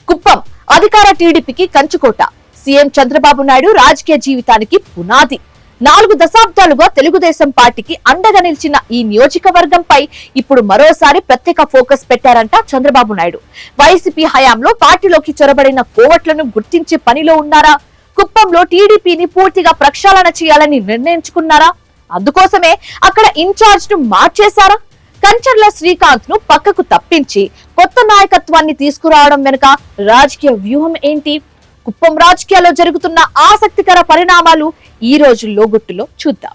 కుప్పం అధికార టీడీపీకి కంచుకోట. సీఎం చంద్రబాబు నాయుడు రాజకీయ జీవితానికి పునాది. 4 దశాబ్దాలుగా తెలుగుదేశం పార్టీకి అండగా నిలిచిన ఈ నియోజకవర్గంపై ఇప్పుడు మరోసారి ప్రత్యేక ఫోకస్ పెట్టారంట చంద్రబాబు నాయుడు. వైసీపీ హయాంలో పార్టీలోకి చొరబడిన కోవట్లను గుర్తించే పనిలో ఉన్నారా? కుప్పంలో టీడీపీని పూర్తిగా ప్రక్షాళన చేయాలని నిర్ణయించుకున్నారా? అందుకోసమే అక్కడ ఇన్ఛార్జ్ ను మార్చేశారా? కంచర్ల శ్రీకాంత్ ను పక్కకు తప్పించి కొత్త నాయకత్వాన్ని తీసుకురావడం వెనుక రాజకీయ వ్యూహం ఏంటి? కుప్పం రాజకీయాల్లో జరుగుతున్న ఆసక్తికర పరిణామాలు ఈ రోజు లోగుట్టులో చూద్దాం.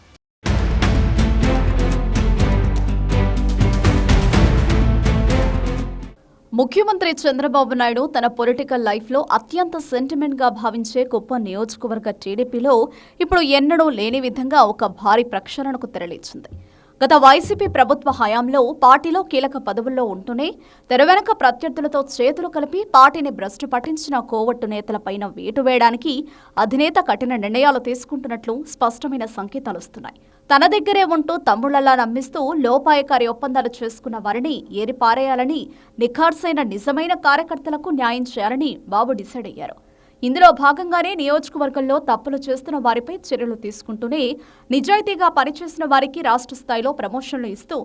ముఖ్యమంత్రి చంద్రబాబు నాయుడు తన పొలిటికల్ లైఫ్లో అత్యంత సెంటిమెంట్గా భావించే కుప్పం నియోజకవర్గ టీడీపీలో ఇప్పుడు ఎన్నడూ లేని విధంగా ఒక భారీ ప్రక్షాళనకు తెరలిచ్చింది. గత వైసీపీ ప్రభుత్వ హయాంలో పార్టీలో కీలక పదవుల్లో ఉంటూనే తెరవెనక ప్రత్యర్థులతో చేతులు కలిపి పార్టీని భ్రష్టు పట్టించిన కోవట్టు నేతలపైన వేటు వేయడానికి అధినేత కఠిన నిర్ణయాలు తీసుకుంటున్నట్లు స్పష్టమైన సంకేతాలు వస్తున్నాయి. తన దగ్గరే ఉంటూ తమ్ముళ్లలా నమ్మిస్తూ లోపాయకారి ఒప్పందాలు చేసుకున్న వారిని ఏరిపారేయాలని, నిఖార్సైన నిజమైన కార్యకర్తలకు న్యాయం చేయాలని బాబు డిసైడ్ అయ్యారు. ఇందులో భాగంగానే నియోజకవర్గంలో తప్పులు చేస్తున్న వారిపై చర్యలు తీసుకుంటూనే నిజాయితీగా పనిచేసిన వారికి రాష్ట్ర స్థాయిలో ప్రమోషన్లు ఇస్తూ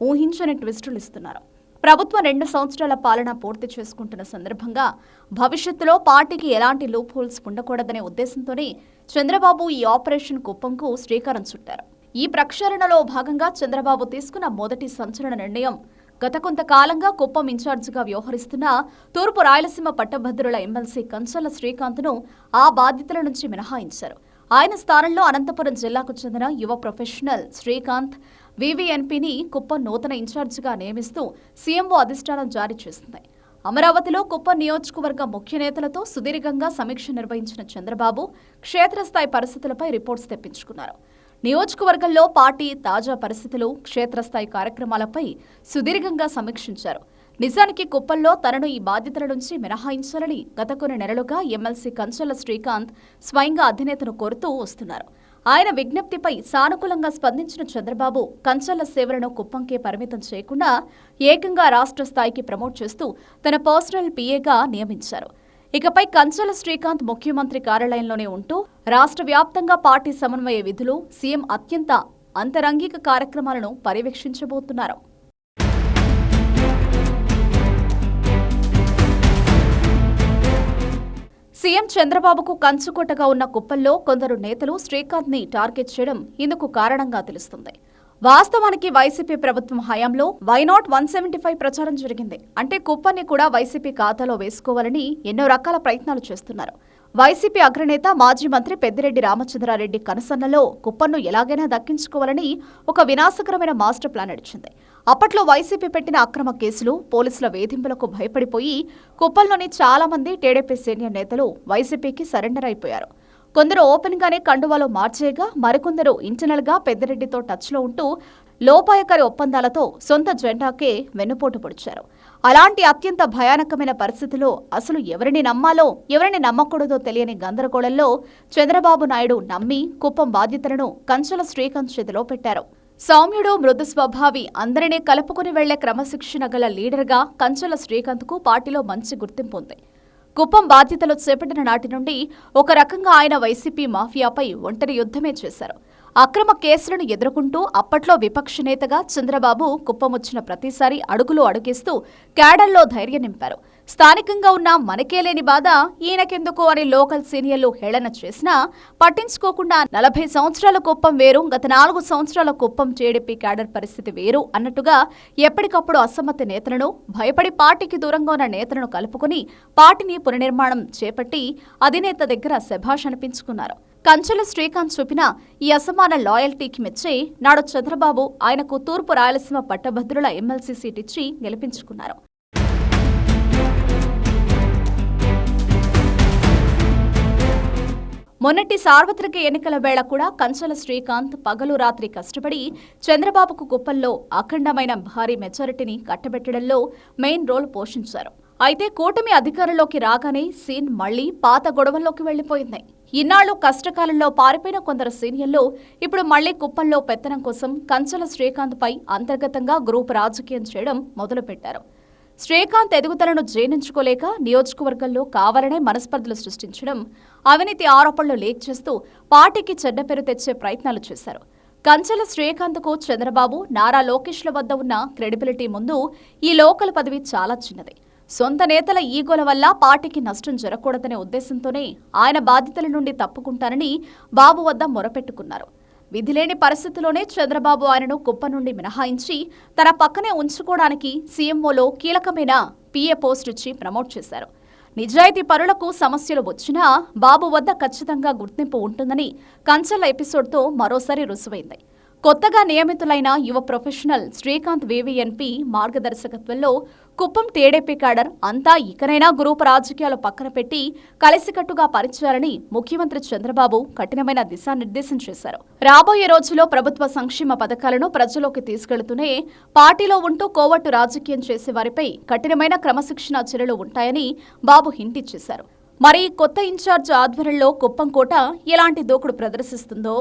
ఊహించని ట్విస్టులు ఇస్తున్నారు. ప్రభుత్వం 2 సంవత్సరాల పాలన పూర్తి చేసుకుంటున్న సందర్భంగా భవిష్యత్తులో పార్టీకి ఎలాంటి లూప్ హోల్స్ ఉండకూడదనే ఉద్దేశంతోనే చంద్రబాబు ఈ ఆపరేషన్ కుప్పంకు శ్రీకారం చుట్టారు. ఈ ప్రక్షాళనలో భాగంగా చంద్రబాబు తీసుకున్న మొదటి సంచలన నిర్ణయం గత కొంతకాలంగా కుప్పం ఇన్ఛార్జిగా వ్యవహరిస్తున్న తూర్పు రాయలసీమ పట్టభద్రుల ఎమ్మెల్సీ కంచర్ల శ్రీకాంత్ను ఆ బాధ్యతల నుంచి మినహాయించారు. ఆయన స్థానంలో అనంతపురం జిల్లాకు చెందిన యువ ప్రొఫెషనల్ శ్రీకాంత్ వివిఎన్పిని కుప్పం నూతన ఇన్ఛార్జిగా నియమిస్తూ సీఎంఓ అధిష్టానం జారీ చేసింది. అమరావతిలో కుప్పం నియోజకవర్గ ముఖ్య నేతలతో సుదీర్ఘంగా సమీక్ష నిర్వహించిన చంద్రబాబు క్షేత్రస్థాయి పరిస్థితులపై రిపోర్ట్స్ తెప్పించుకున్నారు. నియోజకవర్గంలో పార్టీ తాజా పరిస్థితులు, క్షేత్రస్థాయి కార్యక్రమాలపై సుదీర్ఘంగా సమీక్షించారు. నిజానికి కుప్పంలో తనను ఈ బాధ్యతల నుంచి మినహాయించాలని గత కొన్ని నెలలుగా ఎమ్మెల్సీ కంచర్ల శ్రీకాంత్ స్వయంగా అధినేతను కోరుతూ వస్తున్నారు. ఆయన విజ్ఞప్తిపై సానుకూలంగా స్పందించిన చంద్రబాబు కంచర్ల సేవలను కుప్పంకే పరిమితం చేయకుండా ఏకంగా రాష్ట్ర స్థాయికి ప్రమోట్ చేస్తూ తన పర్సనల్ పీఏగా నియమించారు. ఇకపై కంచర్ల శ్రీకాంత్ ముఖ్యమంత్రి కార్యాలయంలోనే ఉంటూ రాష్ట్ర వ్యాప్తంగా పార్టీ సమన్వయ విధులు, సీఎం అత్యంత అంతరంగిక కార్యక్రమాలను పర్యవేక్షించబోతున్నారు. సీఎం చంద్రబాబుకు కంచుకోటగా ఉన్న కుప్పంలో కొందరు నేతలు శ్రీకాంత్ ని టార్గెట్ చేయడం ఇందుకు కారణంగా తెలుస్తుంది. వాస్తవానికి వైసీపీ ప్రభుత్వం హయాంలో వైనాట్ 175 ప్రచారం జరిగింది. అంటే కుప్పాన్ని కూడా వైసీపీ ఖాతాలో వేసుకోవాలని ఎన్నో రకాల ప్రయత్నాలు చేస్తున్నారు. వైసీపీ అగ్రనేత మాజీ మంత్రి పెద్దిరెడ్డి రామచంద్రారెడ్డి కనసన్నలో కుప్పంను ఎలాగైనా దక్కించుకోవాలని ఒక వినాశకరమైన మాస్టర్ ప్లాన్ నడిచింది. అప్పట్లో వైసీపీ పెట్టిన అక్రమ కేసులు, పోలీసుల వేధింపులకు భయపడిపోయి కుప్పంలోని చాలా మంది టీడీపీ సీనియర్ నేతలు వైసీపీకి సరెండర్ అయిపోయారు. కొందరు ఓపెన్ గానే కండువాలో మార్చేయగా మరికొందరు ఇంటర్నల్ గా పెద్దిరెడ్డితో టచ్ లో ఉంటూ లోపాయకారి ఒప్పందాలతో సొంత జెండాకే వెన్నుపోటు పొడిచారు. అలాంటి అత్యంత భయానకమైన పరిస్థితిలో అసలు ఎవరిని నమ్మాలో ఎవరిని నమ్మకూడదో తెలియని గందరగోళంలో చంద్రబాబు నాయుడు నమ్మి కుప్పం బాధ్యతలను కంచర్ల శ్రీకాంత్ చేతిలో పెట్టారు. సౌమ్యుడు, మృదు స్వభావి, అందరినీ కలుపుకుని వెళ్లే క్రమశిక్షణ గల లీడర్గా కంచర్ల శ్రీకాంత్కు పార్టీలో మంచి గుర్తింపు ఉంది. కుప్పం బాధ్యతలు చేపట్టిన నాటి నుండి ఒక రకంగా ఆయన వైసీపీ మాఫియాపై ఒంటరి యుద్ధమే చేశారు. అక్రమ కేసులను ఎదుర్కొంటూ అప్పట్లో విపక్ష నేతగా చంద్రబాబు కుప్పం వచ్చిన ప్రతిసారి అడుగులు అడుగేస్తూ క్యాడర్లో ధైర్యం నింపారు. స్థానికంగా ఉన్న మనకే లేని బాధ ఈయనకెందుకు అని లోకల్ సీనియర్లు హేళన చేసినా పట్టించుకోకుండా 40 సంవత్సరాల కుప్పం వేరు, గత 4 సంవత్సరాల కుప్పం టీడీపీ క్యాడర్ పరిస్థితి వేరు అన్నట్టుగా ఎప్పటికప్పుడు అసమ్మతి నేతలను, భయపడి పార్టీకి దూరంగా ఉన్న నేతలను కలుపుకుని పార్టీని పునర్నిర్మాణం చేపట్టి అధినేత దగ్గర శభాష్ అనిపించుకున్నారు. కంచర్ల శ్రీకాంత్ చూపిన ఈ అసమాన లాయల్టీకి మెచ్చి నాడు చంద్రబాబు ఆయనకు తూర్పు రాయలసీమ పట్టభద్రుల ఎమ్మెల్సీ సీట్ ఇచ్చి గెలిపించుకున్నారు. మొన్నటి సార్వత్రిక ఎన్నికల వేళ కూడా కంచర్ల శ్రీకాంత్ పగలు రాత్రి కష్టపడి చంద్రబాబుకు కుప్పంలో అఖండమైన భారీ మెజారిటీని కట్టబెట్టడంలో మెయిన్ రోల్ పోషించారు. అయితే కూటమి అధికారంలోకి రాగానే సీన్ మళ్లీ పాత గొడవల్లోకి వెళ్లిపోయింది. ఇన్నాళ్లు కష్టకాలంలో పారిపోయిన కొందరు సీనియర్లు ఇప్పుడు మళ్లీ కుప్పంలో పెత్తనం కోసం కంచర్ల శ్రీకాంత్ పై అంతర్గతంగా గ్రూప్ రాజకీయం చేయడం మొదలుపెట్టారు. శ్రీకాంత్ ఎదుగుదలను జీర్ణించుకోలేక నియోజకవర్గంలో కావాలనే మనస్పర్ధలు సృష్టించడం, అవినీతి ఆరోపణలు లీక్ చేస్తూ పార్టీకి చెడ్డ పేరు తెచ్చే ప్రయత్నాలు చేశారు. కంచెల శ్రీకాంత్కు చంద్రబాబు, నారా లోకేష్ల వద్ద ఉన్న క్రెడిబిలిటీ ముందు ఈ లోకల్ పదవి చాలా చిన్నది. సొంత నేతల ఈగోల వల్ల పార్టీకి నష్టం జరగకూడదనే ఉద్దేశంతోనే ఆయన బాధ్యతల నుండి తప్పుకుంటానని బాబు వద్ద మొరపెట్టుకున్నారు. విధిలేని పరిస్థితిలోనే చంద్రబాబు ఆయనను కుప్ప నుండి మినహాయించి తన పక్కనే ఉంచుకోవడానికి సీఎంఓలో కీలకమైన పీఏ పోస్ట్ ఇచ్చి ప్రమోట్ చేశారు. నిజాయితీ పరులకు సమస్యలు వచ్చినా బాబు వద్ద ఖచ్చితంగా గుర్తింపు ఉంటుందని కంచెల ఎపిసోడ్తో మరోసారి రుజువైంది. కొత్తగా నియమితులైన యువ ప్రొఫెషనల్ శ్రీకాంత్ వీవీఎన్పీ మార్గదర్శకత్వంలో కుప్పం టీడీపీ క్యాడర్ అంతా ఇకనైనా గ్రూప్ రాజకీయాలు పక్కన పెట్టి కలిసికట్టుగా పనిచేయాలని ముఖ్యమంత్రి చంద్రబాబు కఠినమైన దిశానిర్దేశం చేశారు. రాబోయే రోజుల్లో ప్రభుత్వ సంక్షేమ పథకాలను ప్రజల్లోకి తీసుకెళ్తూనే పార్టీలో ఉంటూ కోవట్టు రాజకీయం చేసే వారిపై కఠినమైన క్రమశిక్షణా చర్యలు ఉంటాయని బాబు హింట్ ఇచ్చేశారు. మరి కొత్త ఇన్ఛార్జ్ ఆధ్వర్యంలో కుప్పం కోట ఎలాంటి దూకుడు ప్రదర్శిస్తుందో